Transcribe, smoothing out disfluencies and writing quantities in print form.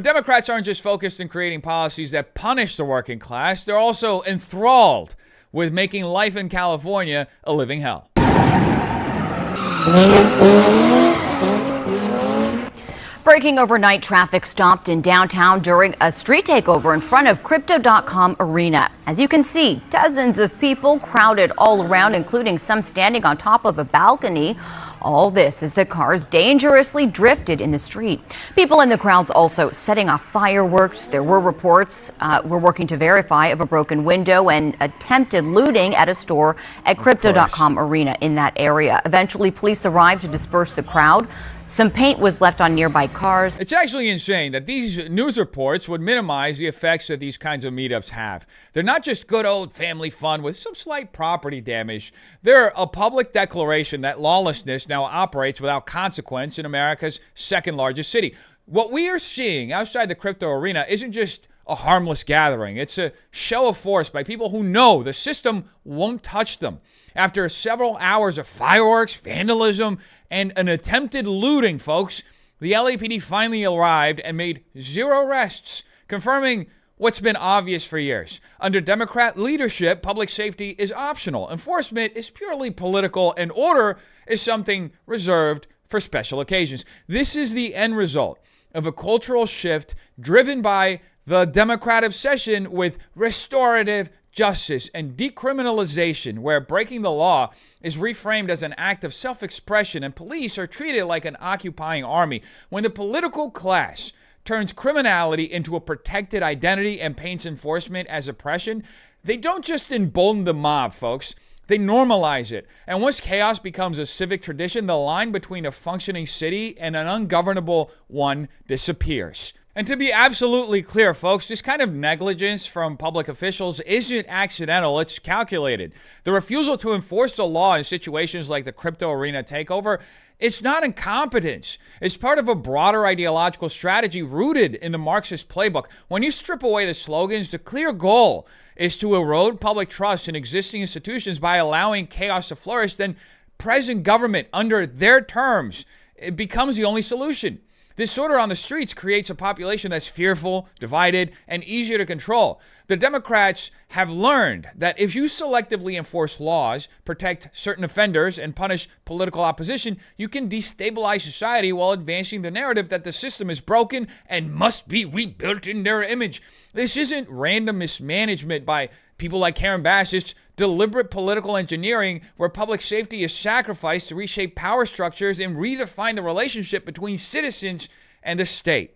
Democrats aren't just focused on creating policies that punish the working class, they're also enthralled with making life in California a living hell. Breaking overnight, traffic stopped in downtown during a street takeover in front of Crypto.com Arena. As you can see, dozens of people crowded all around, including some standing on top of a balcony. All this as the cars dangerously drifted in the street. People in the crowds also setting off fireworks. There were reports, we're working to verify, of a broken window and attempted looting at a store at Crypto.com Arena in that area. Eventually, police arrived to disperse the crowd. Some paint was left on nearby cars. It's actually insane that these news reports would minimize the effects that these kinds of meetups have. They're not just good old family fun with some slight property damage. They're a public declaration that lawlessness now operates without consequence in America's second largest city. What we are seeing outside the crypto arena isn't just a harmless gathering. It's a show of force by people who know the system won't touch them. After several hours of fireworks, vandalism, and an attempted looting, folks, the LAPD finally arrived and made zero arrests, confirming what's been obvious for years. Under Democrat leadership, public safety is optional. Enforcement is purely political, and order is something reserved for special occasions. This is the end result of a cultural shift driven by the Democrat obsession with restorative justice and decriminalization, where breaking the law is reframed as an act of self-expression and police are treated like an occupying army. When the political class turns criminality into a protected identity and paints enforcement as oppression, they don't just embolden the mob, folks. They normalize it. And once chaos becomes a civic tradition, the line between a functioning city and an ungovernable one disappears. And to be absolutely clear, folks, this kind of negligence from public officials isn't accidental, it's calculated. The refusal to enforce the law in situations like the crypto arena takeover, it's not incompetence. It's part of a broader ideological strategy rooted in the Marxist playbook. When you strip away the slogans, the clear goal is to erode public trust in existing institutions by allowing chaos to flourish, then present government, under their terms, it becomes the only solution. This order on the streets creates a population that's fearful, divided, and easier to control. The Democrats have learned that if you selectively enforce laws, protect certain offenders, and punish political opposition, you can destabilize society while advancing the narrative that the system is broken and must be rebuilt in their image. This isn't random mismanagement by people like Karen Bass. It's deliberate political engineering where public safety is sacrificed to reshape power structures and redefine the relationship between citizens and the state.